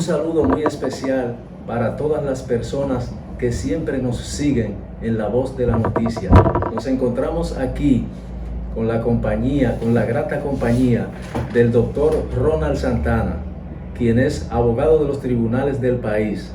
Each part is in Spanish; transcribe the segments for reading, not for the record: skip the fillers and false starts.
saludo muy especial para todas las personas que siempre nos siguen en La Voz de la Noticia. Nos encontramos aquí con la grata compañía del doctor Ronald Santana, quien es abogado de los tribunales del país,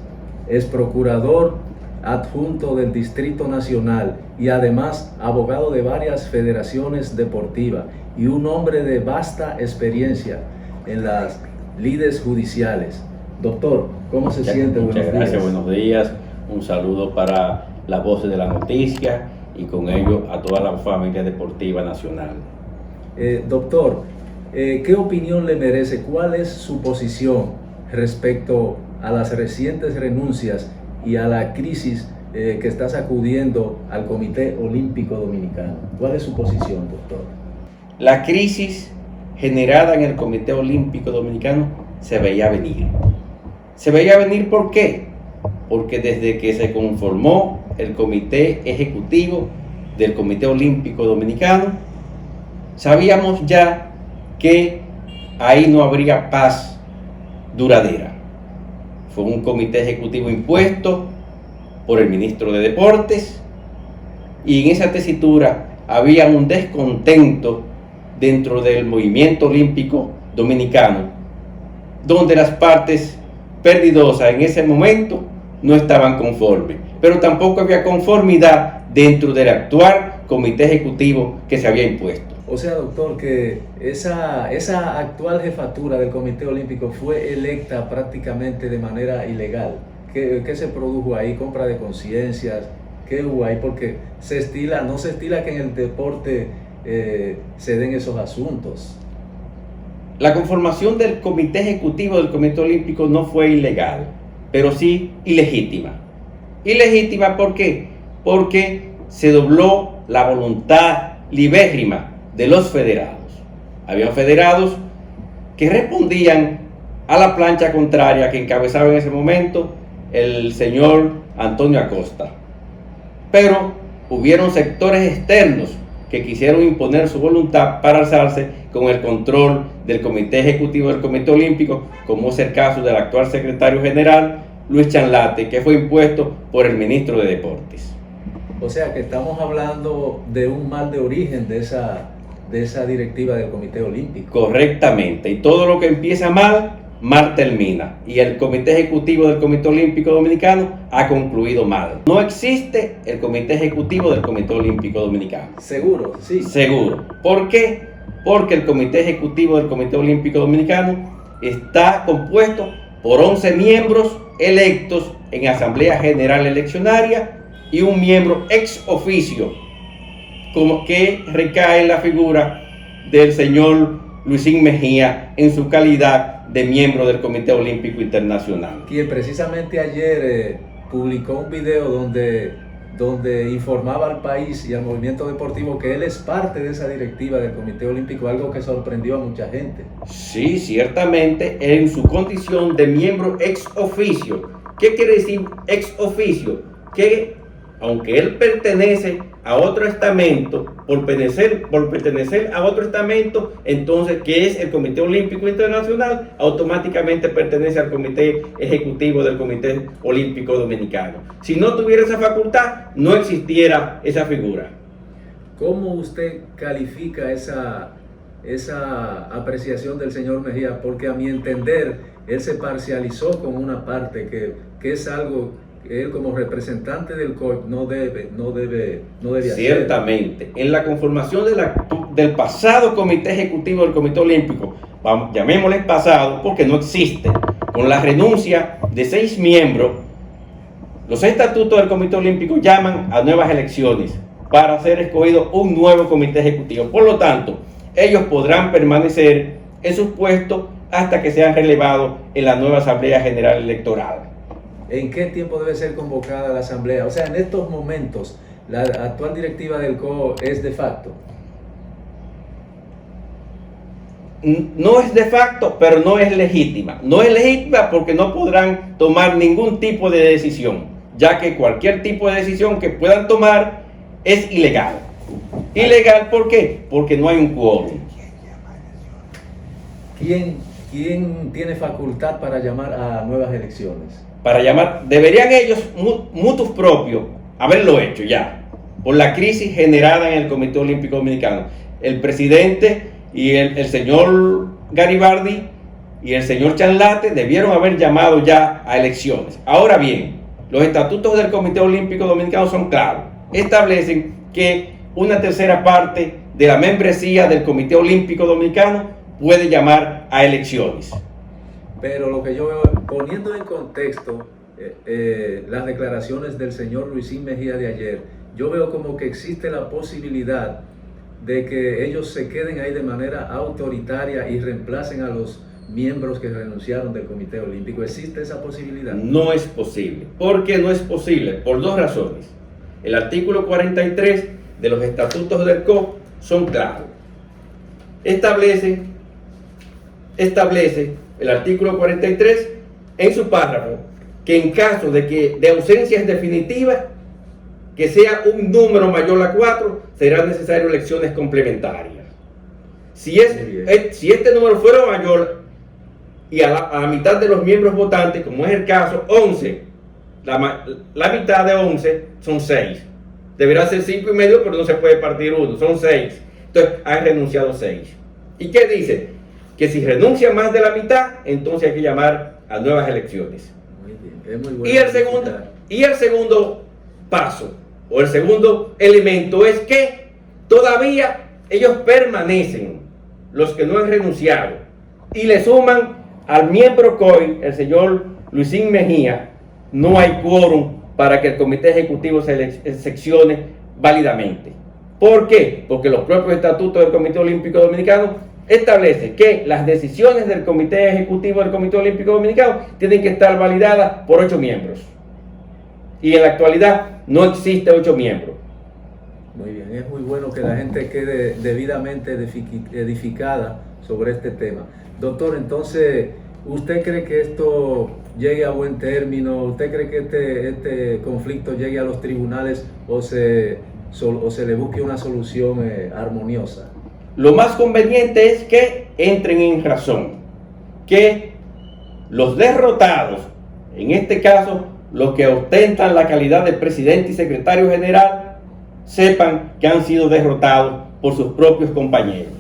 es procurador adjunto del Distrito Nacional y además abogado de varias federaciones deportivas y un hombre de vasta experiencia en las lides judiciales. Doctor, ¿cómo se siente? Muchas gracias, buenos días. Un saludo para La Voz de la Noticia y con ello a toda la familia deportiva nacional. Doctor, ¿qué opinión le merece? ¿Cuál es su posición respecto a las recientes renuncias y a la crisis que está sacudiendo al Comité Olímpico Dominicano? ¿Cuál es su posición, doctor? La crisis generada en el Comité Olímpico Dominicano se veía venir. ¿Se veía venir por qué? Porque desde que se conformó el Comité Ejecutivo del Comité Olímpico Dominicano, sabíamos ya que ahí no habría paz duradera. Fue un comité ejecutivo impuesto por el ministro de Deportes y en esa tesitura había un descontento dentro del movimiento olímpico dominicano, donde las partes perdidosas en ese momento no estaban conformes, pero tampoco había conformidad dentro del actual comité ejecutivo que se había impuesto. O sea, doctor, que esa actual jefatura del Comité Olímpico fue electa prácticamente de manera ilegal. ¿Qué se produjo ahí? ¿Compra de conciencias? ¿Qué hubo ahí? Porque no se estila que en el deporte se den esos asuntos. La conformación del Comité Ejecutivo del Comité Olímpico no fue ilegal, pero sí ilegítima. ¿Ilegítima por qué? Porque se dobló la voluntad libérrima de los federados. Habían federados que respondían a la plancha contraria que encabezaba en ese momento el señor Antonio Acosta. Pero hubieron sectores externos que quisieron imponer su voluntad para alzarse con el control del Comité Ejecutivo del Comité Olímpico, como es el caso del actual secretario general, Luis Chanlate, que fue impuesto por el ministro de Deportes. O sea que estamos hablando de un mal de origen de esa directiva del Comité Olímpico. Correctamente, y todo lo que empieza mal, mal termina. Y el Comité Ejecutivo del Comité Olímpico Dominicano ha concluido mal. No existe el Comité Ejecutivo del Comité Olímpico Dominicano. ¿Seguro? Sí. Seguro. ¿Por qué? Porque el Comité Ejecutivo del Comité Olímpico Dominicano está compuesto por 11 miembros electos en Asamblea General Eleccionaria y un miembro ex oficio, como que recae en la figura del señor Luisín Mejía en su calidad de miembro del Comité Olímpico Internacional. Quien precisamente ayer publicó un video donde informaba al país y al movimiento deportivo que él es parte de esa directiva del Comité Olímpico, algo que sorprendió a mucha gente. Sí, ciertamente, en su condición de miembro ex oficio. ¿Qué quiere decir ex oficio? Que aunque él pertenece a otro estamento, por pertenecer a otro estamento, entonces, que es el Comité Olímpico Internacional, automáticamente pertenece al Comité Ejecutivo del Comité Olímpico Dominicano. Si no tuviera esa facultad, no existiera esa figura. ¿Cómo usted califica esa apreciación del señor Mejía? Porque a mi entender, él se parcializó con una parte que es algo que él como representante del COI no debe hacer. Ciertamente, en la conformación del pasado Comité Ejecutivo del Comité Olímpico, llamémosle pasado porque no existe, con la renuncia de 6 miembros, los estatutos del Comité Olímpico llaman a nuevas elecciones para ser escogido un nuevo Comité Ejecutivo. Por lo tanto, ellos podrán permanecer en sus puestos hasta que sean relevados en la nueva Asamblea General Electoral. ¿En qué tiempo debe ser convocada la asamblea? O sea, en estos momentos, la actual directiva del COO es de facto. No es de facto, pero no es legítima. No es legítima porque no podrán tomar ningún tipo de decisión, ya que cualquier tipo de decisión que puedan tomar es ilegal. ¿Ilegal por qué? Porque no hay un quórum. ¿Quién ¿quién tiene facultad para llamar a nuevas elecciones? Para llamar, deberían ellos, mutus propios, haberlo hecho ya, por la crisis generada en el Comité Olímpico Dominicano. El presidente y el señor Garibaldi y el señor Chanlate debieron haber llamado ya a elecciones. Ahora bien, los estatutos del Comité Olímpico Dominicano son claros. Establecen que una tercera parte de la membresía del Comité Olímpico Dominicano puede llamar a elecciones. Pero lo que yo veo, poniendo en contexto las declaraciones del señor Luisín Mejía de ayer, yo veo como que existe la posibilidad de que ellos se queden ahí de manera autoritaria y reemplacen a los miembros que renunciaron del Comité Olímpico. ¿Existe esa posibilidad? No es posible. ¿Por qué no es posible? Por dos razones. El artículo 43 de los estatutos del COP son claros. Establece el artículo 43 en su párrafo que en caso de ausencias definitivas, que sea un número mayor a 4, serán necesarias elecciones complementarias. Si este número fuera mayor y a la mitad de los miembros votantes, como es el caso, 11, la mitad de 11 son 6. Deberá ser 5 y medio, pero no se puede partir uno, son 6. Entonces, han renunciado 6. ¿Y qué dice? Que si renuncia más de la mitad, entonces hay que llamar a nuevas elecciones. Muy bien, es muy bueno. Y el segundo paso, o el segundo elemento, es que todavía ellos permanecen, los que no han renunciado, y le suman al miembro COI, el señor Luisín Mejía. No hay quórum para que el Comité Ejecutivo se seccione válidamente. ¿Por qué? Porque los propios estatutos del Comité Olímpico Dominicano establecen que las decisiones del Comité Ejecutivo del Comité Olímpico Dominicano tienen que estar validadas por 8 miembros. Y en la actualidad no existe 8 miembros. Muy bien, es muy bueno que la gente quede debidamente edificada sobre este tema. Doctor, entonces, ¿usted cree que esto llegue a buen término? ¿Usted cree que este conflicto llegue a los tribunales o se le busque una solución armoniosa? Lo más conveniente es que entren en razón, que los derrotados, en este caso los que ostentan la calidad de presidente y secretario general, sepan que han sido derrotados por sus propios compañeros.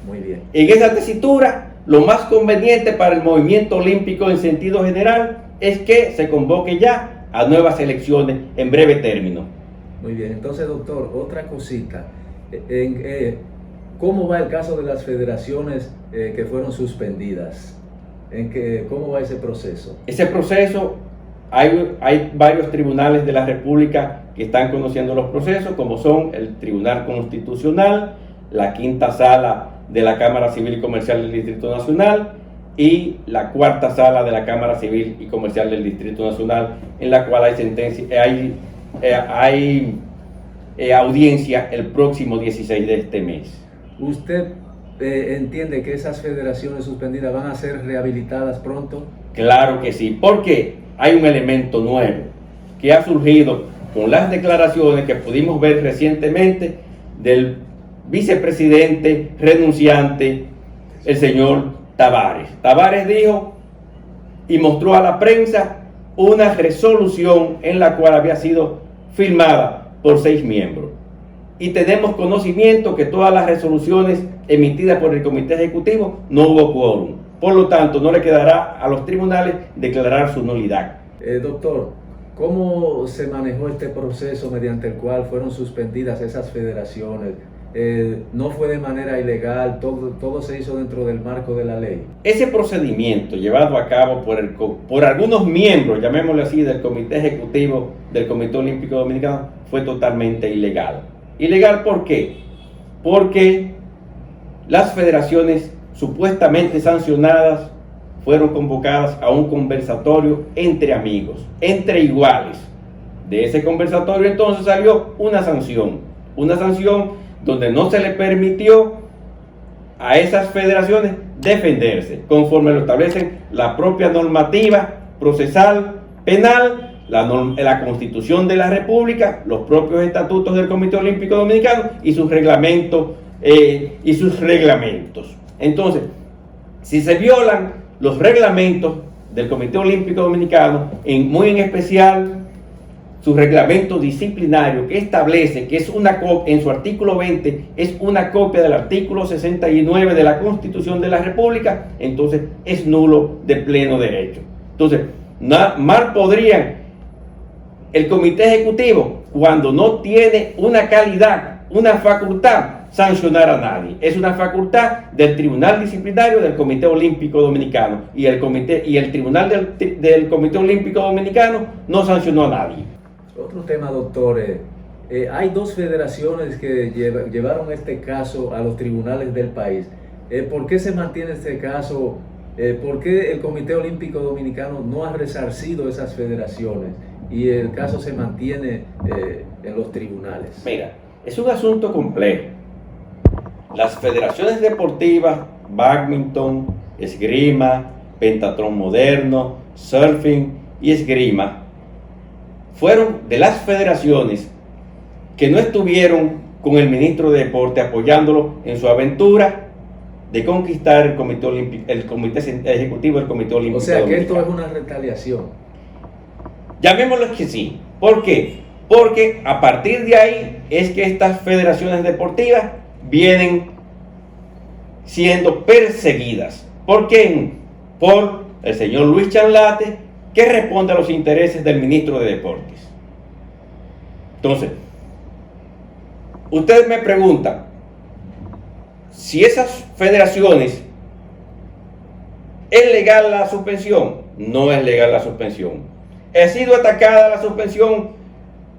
Muy bien. En esa tesitura, lo más conveniente para el movimiento olímpico en sentido general es que se convoque ya a nuevas elecciones en breve término. Muy bien, entonces doctor, otra cosita. ¿Cómo va el caso de las federaciones que fueron suspendidas? ¿Cómo va ese proceso? Ese proceso, hay varios tribunales de la República que están conociendo los procesos, como son el Tribunal Constitucional, la quinta sala de la Cámara Civil y Comercial del Distrito Nacional y la cuarta sala de la Cámara Civil y Comercial del Distrito Nacional, en la cual hay audiencia el próximo 16 de este mes. ¿Usted entiende que esas federaciones suspendidas van a ser rehabilitadas pronto? Claro que sí, porque hay un elemento nuevo que ha surgido con las declaraciones que pudimos ver recientemente del vicepresidente renunciante, el señor Tavares. Tavares dijo y mostró a la prensa una resolución en la cual había sido firmada por 6 miembros. Y tenemos conocimiento que todas las resoluciones emitidas por el Comité Ejecutivo no hubo quórum. Por lo tanto, no le quedará a los tribunales declarar su nulidad. Doctor, ¿cómo se manejó este proceso mediante el cual fueron suspendidas esas federaciones? No fue de manera ilegal, todo se hizo dentro del marco de la ley. Ese procedimiento llevado a cabo por algunos miembros, llamémosle así, del Comité Ejecutivo del Comité Olímpico Dominicano fue totalmente ilegal. ¿Ilegal por qué? Porque las federaciones supuestamente sancionadas fueron convocadas a un conversatorio entre amigos, entre iguales. De ese conversatorio entonces salió una sanción donde no se le permitió a esas federaciones defenderse, conforme lo establecen la propia normativa procesal penal, la Constitución de la República, los propios estatutos del Comité Olímpico Dominicano y sus reglamentos. Entonces, si se violan los reglamentos del Comité Olímpico Dominicano, muy en especial su reglamento disciplinario, que establece que es en su artículo 20 es una copia del artículo 69 de la Constitución de la República, entonces es nulo de pleno derecho. Entonces, mal podrían el Comité Ejecutivo, cuando no tiene una calidad, una facultad, sancionar a nadie. Es una facultad del Tribunal Disciplinario del Comité Olímpico Dominicano, y el Tribunal del Comité Olímpico Dominicano no sancionó a nadie. Otro tema, doctor, hay dos federaciones que llevaron este caso a los tribunales del país. ¿Por qué se mantiene este caso? ¿Por qué el Comité Olímpico Dominicano no ha resarcido esas federaciones y el caso se mantiene en los tribunales? Mira, es un asunto complejo. Las federaciones deportivas, bádminton, esgrima, pentatlón moderno, surfing y esgrima, fueron de las federaciones que no estuvieron con el ministro de Deporte apoyándolo en su aventura de conquistar el Comité Ejecutivo del Comité Olímpico. O sea que esto es una retaliación. Llamémoslo que sí. ¿Por qué? Porque a partir de ahí es que estas federaciones deportivas vienen siendo perseguidas. ¿Por quién? Por el señor Luis Chanlate, que responde a los intereses del ministro de Deportes. Entonces, ustedes me preguntan si esas federaciones, ¿es legal la suspensión? No es legal la suspensión. ¿Ha sido atacada la suspensión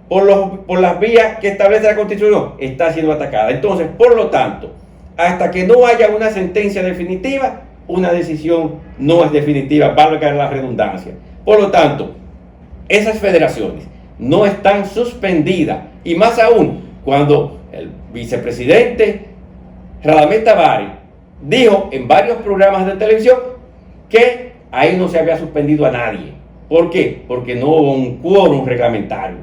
por las vías que establece la Constitución? Está siendo atacada. Entonces, por lo tanto, hasta que no haya una sentencia definitiva, una decisión no es definitiva, valga la redundancia. Por lo tanto, esas federaciones no están suspendidas, y más aún cuando el vicepresidente Radamés Tavares dijo en varios programas de televisión que ahí no se había suspendido a nadie. ¿Por qué? Porque no hubo un quórum reglamentario,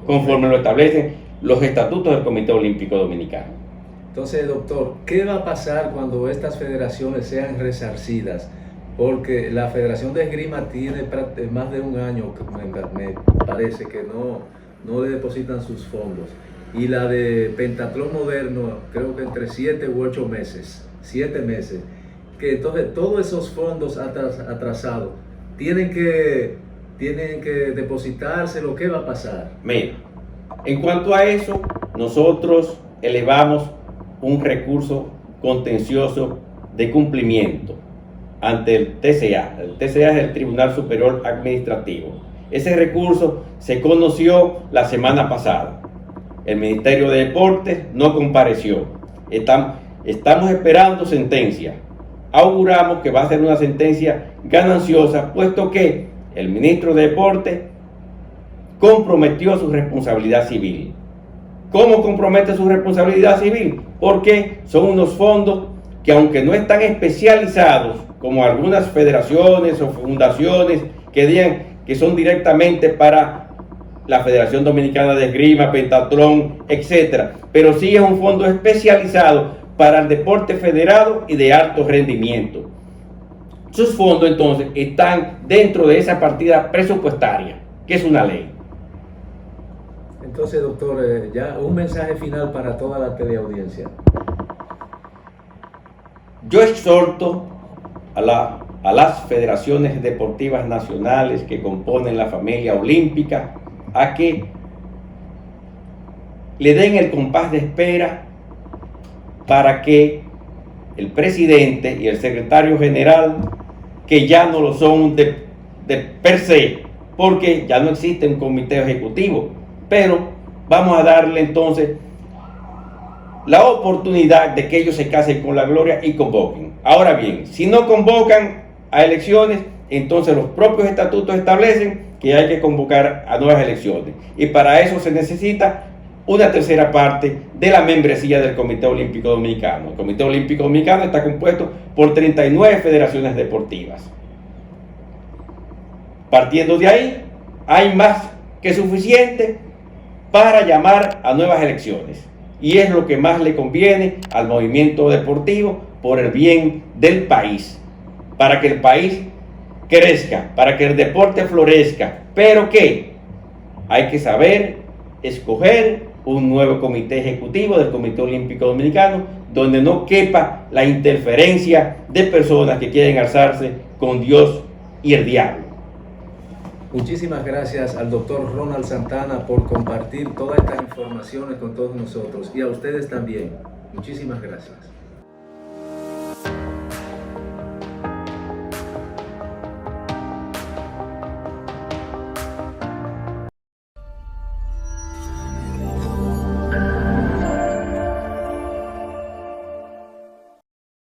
conforme lo establecen los estatutos del Comité Olímpico Dominicano. Entonces, doctor, ¿qué va a pasar cuando estas federaciones sean resarcidas? Porque la Federación de Esgrima tiene más de un año, me parece, que no le depositan sus fondos. Y la de Pentatlón Moderno, creo que entre 7 u 8 meses, 7 meses. Que entonces todos esos fondos atrasados tienen que depositarse. ¿Lo que va a pasar? Mira, en cuanto a eso, nosotros elevamos un recurso contencioso de cumplimiento ante el TCA. El TCA es el Tribunal Superior Administrativo. Ese recurso se conoció la semana pasada. El Ministerio de Deportes no compareció. Estamos esperando sentencia. Auguramos que va a ser una sentencia gananciosa, puesto que el ministro de Deportes comprometió su responsabilidad civil. ¿Cómo compromete su responsabilidad civil? Porque son unos fondos que, aunque no están especializados como algunas federaciones o fundaciones que digan que son directamente para la Federación Dominicana de Esgrima, Pentatlón, etc., pero sí es un fondo especializado para el deporte federado y de alto rendimiento. Sus fondos entonces están dentro de esa partida presupuestaria, que es una ley. Entonces, doctor, ya un mensaje final para toda la teleaudiencia. Yo exhorto a las federaciones deportivas nacionales que componen la familia olímpica a que le den el compás de espera para que el presidente y el secretario general, que ya no lo son de per se, porque ya no existe un comité ejecutivo, pero vamos a darle entonces la oportunidad de que ellos se casen con la gloria y convoquen. Ahora bien, si no convocan a elecciones, entonces los propios estatutos establecen que hay que convocar a nuevas elecciones, y para eso se necesita una tercera parte de la membresía del Comité Olímpico Dominicano. El Comité Olímpico Dominicano está compuesto por 39 federaciones deportivas. Partiendo de ahí, hay más que suficiente para llamar a nuevas elecciones, y es lo que más le conviene al movimiento deportivo por el bien del país. para que el país crezca, para que el deporte florezca. Pero ¿qué? Hay que saber escoger un nuevo comité ejecutivo del Comité Olímpico Dominicano, donde no quepa la interferencia de personas que quieren alzarse con Dios y el diablo. Muchísimas gracias al doctor Ronald Santana por compartir todas estas informaciones con todos nosotros y a ustedes también. Muchísimas gracias.